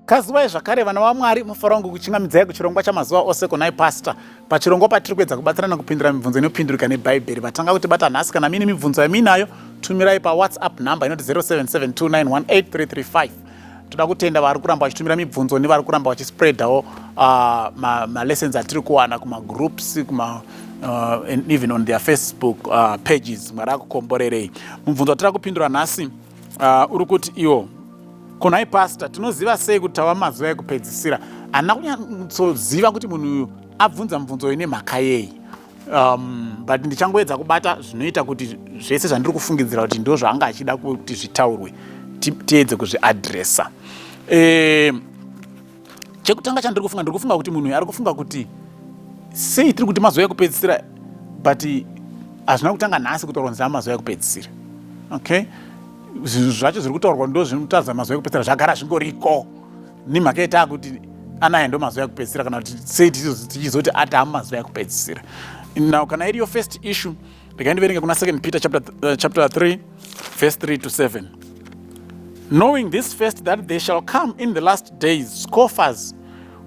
Kazivai zvakare vana vaMwari munofanira kunge kuchingamidzai kuchirongwa chamazuva ose kunai pastor. Pachirongwa patiri kuedza kubatsirana kupindura mibvunzo inopindurika nebhaibheri. Vatanga kuti bata nhasi kana mine mibvunzo yaminayo tumirai paWhatsApp number inoti 0772918335. Toda kutenda vari kuramba vachitumira mibvunzo nevari kuramba vachispreadawo malessons atiri kuwana kumagroups and even on their Facebook pages. Mwari akukomborerei. Mubvunzo watiri kupindura nhasi uri kuti iwo kunai pastor tinoziva sei kuti tava mazuva ekupedzisira. Handina kunyatsoziva kuti munhu uyu abvunza mubvunzo ine mhaka yei. But ndichangoedza kubata zvinoita kuti zvese zvandiri kufungidzira kuti ndo zvaanga achida kuti zvitaurwe tiedze kuzviadresa. Chekutanga chandiri kufunga kuti munhu uyu ari kufunga kuti sei tiri kuti mazuva ekupedzisira but hazvina kutanga nhasi kutaurwa nzira mazuva ekupedzisira. Okay? Zvinhu zvacho zviri kutaurwa ndo zvinotaridza mazuva ekupedzisira zvagara zvingoriko. Nemhaka yeta kuti anaye ndo mazuva ekupedzisira kana kuti sei tichizoti ata mazuva ekupedzisira. Now kana iriyo first issue ndikaendiverenga kuna 2 Peter chapter 3 verse 3 to 7. Knowing this first, that they shall come in the last days scoffers,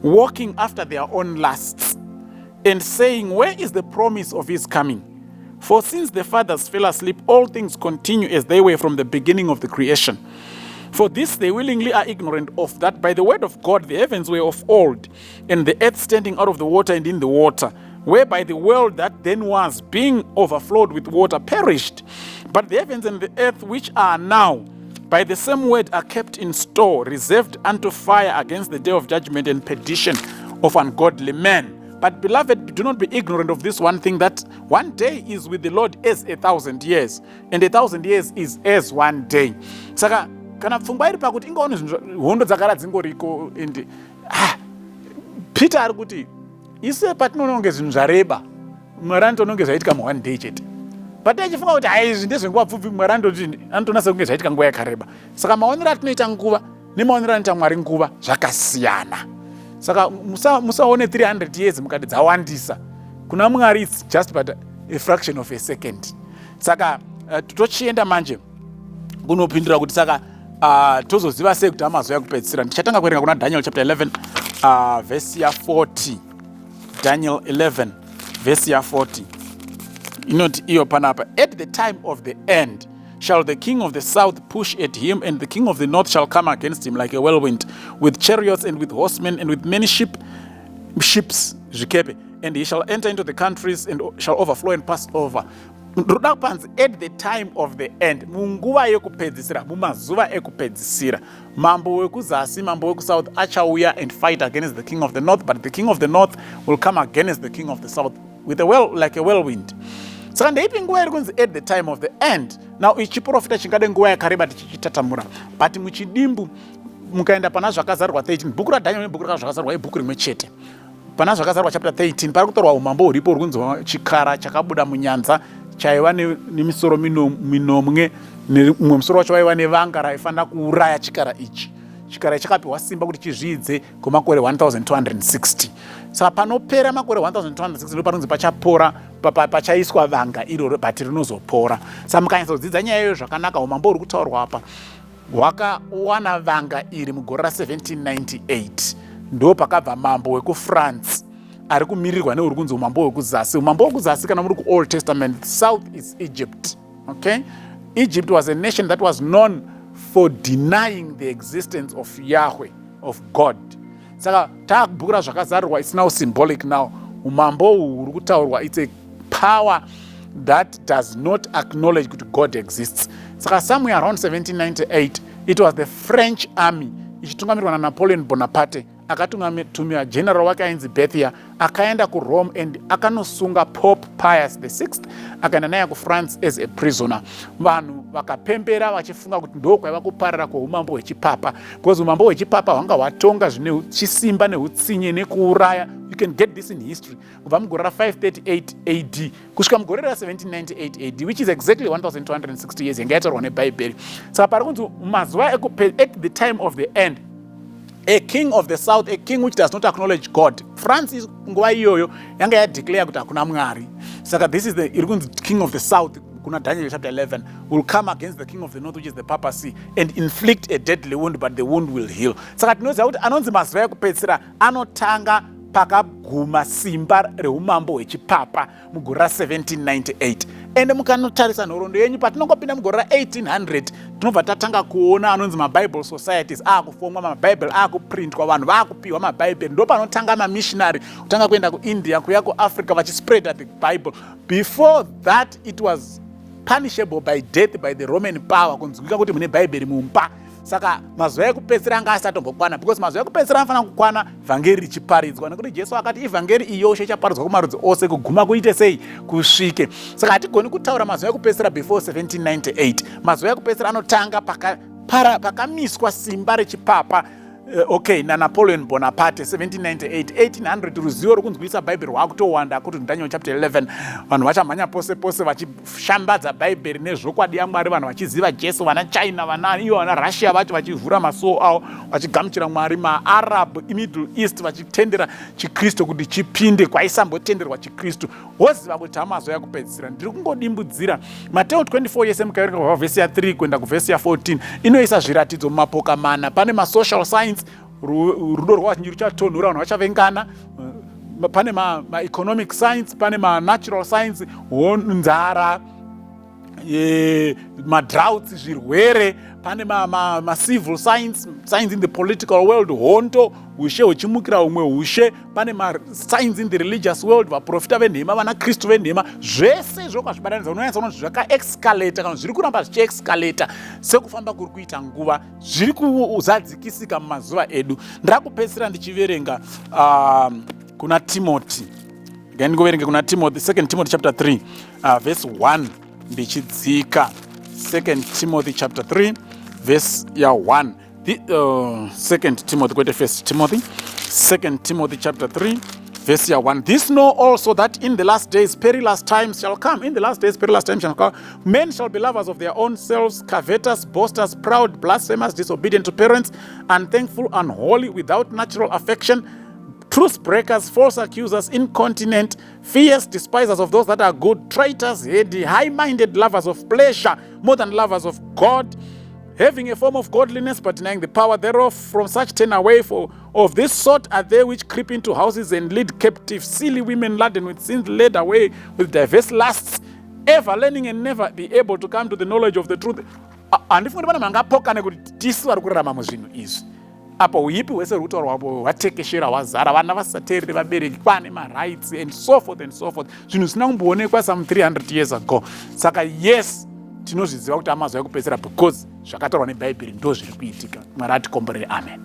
walking after their own lusts, and saying, where is the promise of his coming? For since the fathers fell asleep, all things continue as they were from the beginning of the creation. For this they willingly are ignorant of, that by the word of God the heavens were of old, and the earth standing out of the water and in the water, whereby the world that then was, being overflowed with water, perished. But the heavens and the earth which are now, by the same word are kept in store, reserved unto fire against the day of judgment and perdition of ungodly men. But beloved, do not be ignorant of this one thing, that one day is with the Lord as 1,000 years, and 1,000 years is as one day. Saka kana pfungwa iri pakuti ingaone hondo dzagara dzingoriko ende Peter ari kuti ise patinoona kunge zvinhu zvareba Mwari anotoona kunge zvaitika mu1 day chete. But achifunga kuti izvi ndezvenguva pfupi Mwari anotonasa kunge zvaitika nguva yakareba. Saka maonero atinoita nguva nemaonero anoita Mwari nguva zvakasiyana. Saka musaone 300 years mukati dzawandisa. Kuna Mwari it's just but a fraction of a second. Saka tochienda manje kunopindura kuti saka tozoziva sei kuti amazuva ekupedzisira. Ndichatanga kuerenga kuna Daniel chapter 11 verse ya 40. Daniel 11 verse ya 40. Inoti iyo panapa, at the time of the end shall the king of the south push at him, and the king of the north shall come against him like a whirlwind, with chariots and with horsemen and with many ships zvikepe, and he shall enter into the countries and shall overflow and pass over. At the time of the end, munguva yekupedzisira, mumazuva ekupedzisira, mambo wekuzasi, mambo wekusouth achauya and fight against the king of the north, but the king of the north will come against the king of the south with like a whirlwind. Saka ndeipi nguva iri kunzi at the time of the end. Now ichiprofita chingade nguva yakareba tichichitatamura, but muchidimbu mukaenda pana zvakazarwa 13, bhuku raDhaniel nebhuku rakazvakazarwa ibhuku rimwe chete. Pana zvakazarwa chapter 13 pari kutorwa umambo huripo uri kunzi chikara chakabuda munyanza chaiva nemisoro minomwe, mumwe musoro wacho waiva nevanga raifanira kuuraya chikara ichi. Chikara chakapiwa simba kuti chizvidze kwemakore 1260. Saka panopera makore 1260 ndo panonzi pachapora, pachaiswa vanga iroro but rinozopora. Saka mukanyatsodzidza nyaya iyoyo zvakanaka, umambo huri kutaurwa apa hwakawana vanga iri mugore ra1798. Ndo pakabva mambo wekufrance ari kumirirwa neuri kunzi umambo wekuzasi. Umambo wekuzasi kana muri kuOld Testament, south is Egypt. Okay? Egypt was a nation that was known for denying the existence of Yahweh, of God. Saka takubhukura zvakazarwa, it's now symbolic now. Umambo huri kutaurwa, it's a power that does not acknowledge that God exists. Saka somewhere around 1798, it was the French army ichitungamirwa naNapoleon Bonaparte, akatumira general wake ainzi Bethia, akaenda kuRome and akanosunga Pope Pius VI, akaenda naye kuFrance as a prisoner. Vanhu vakapembera vachifunga kuti ndo kwaiva kuparira kweumambo hwechipapa, because umambo hwechipapa hwanga hwatonga zvine chisimba neutsinye nekuuraya. You can get this in history. Kubva mugore ra538 AD kusvika mugore ra1798 AD, which is exactly 1260 years yanga yatorwa nebhaibheri. Saka pari kunzi mazuva at the time of the end, a king of the south, a king which does not acknowledge God. France nguva iyoyo yanga yadeclare kuti hakuna Mwari. Saka this is the king of the south, kuna Daniel chapter 11, will come against the king of the north, which is the papacy, and inflict a deadly wound, but the wound will heal. Saka tinoziva kuti anonzi mazuva ekupedzisira anotanga pakaguma simba reumambo hwechipapa mugore ra1798. Ende mukanotarisa nhoroondo yenyu patinongopinda mugore ra1800 tinobva tatanga kuona anonzi mabible societies akufomwa, mabhaibheri akuprintwa, vanhu vakupiwa mabhaibheri. Ndo panotanga mamissionary kutanga kuenda kuindia kuya kuafrica vachispreada the bible. Before that it was punishable by death by the Roman power kunzwika kuti mune bhaibheri mumba. Saka mazuva ekupedzisira anga asatombokwana, because mazuva ekupedzisira anofana kukwana vhangeri richiparidzwa, nekuti Jesu akati ivhangeri iyoshe ichaparidzwa kumarudzi ose kuguma kuite sei kusvike. Saka hatigoni kutaura mazuva ekupedzisira before 1798. Mazuva ekupedzisira anotanga pakamiswa simba rechipapa naNapoleon Bonaparte 1798. 1800 ruzivo rokunzwisa bhaibheri rwakutowanda kuti Daniel chapter 11 vanhu vachamhanya pose pose vachishambadza bhaibheri nezvokwadi yaMwari, vanhu vachiziva Jesu, vana China, ivo vana Russia vacho vachivhura masoo avo vachigamuchira Mwari, maArab, Middle East vachitendera chiKristu kuti chipinde kwaisambotenderwa chiKristu. Woziva kuti hamazuva ekupedzisira. Ndiri kungodimbudzira Mateo 24 yese mukaverenga kubva vhesi ya3 kuenda kuvhesi ya14 inoisa zviratidzo mumapoka mana. Pane masocial science, rudo rwavazhinji ruchatonhora, vanhu vachavengana. Pane ma-economic science, pane ma-natural science, nzara, madroughts, zvirwere. Pane ma-civil science, science in the political world, hondo, ushe huchimukira umwe ushe. Pane ma-science in the religious world, vaprofita venhema, vana Kristu venhema. Zvese zvokwazvibatanidza unonyatsa kuona zvaka-escalata, kana zviri kuramba zvichi-escalata sekufamba kuri kuita nguva, zviri kuzadzikisika mumazuva edu. Ndakupedzisira ndichiverenga kuna Timothy. Ndingoverenga kuna Timothy, 2 Timothy chapter 3, verse 1 ndichidzika. 2 Timothy chapter 3 verse 1. 2 Timothy, kwete 1 Timothy. 2 Timothy chapter 3 verse 1. This know also that in the last days perilous times shall come. In the last days perilous times shall come. Men shall be lovers of their own selves, covetous, boasters, proud, blasphemous, disobedient to parents, unthankful, unholy, without natural affection, truth breakers, false accusers, incontinent, fierce, despisers of those that are good, traitors, heady, high-minded, lovers of pleasure more than lovers of God, having a form of godliness but denying the power thereof. From such turn away, for of this sort are they which creep into houses and lead captive silly women laden with sins, led away with diverse lusts, ever learning and never be able to come to the knowledge of the truth. Handifungi kuti vanhu vangapoka nekuti tisu vari kurarama muzvinhu izvi. Apo uipi hwese rutauro rwavo hwatekeshera hwazara, vana vasateereri vabereki, kwane marights and so forth and so forth. Zvinhu zvisina kumboonekwa some 300 years ago. Saka yes, tinozviziva kuti amazuva ekupedzisira because zvakataurwa nebhaibheri ndo zviri kuitika. Mwari atikomborere. Amen.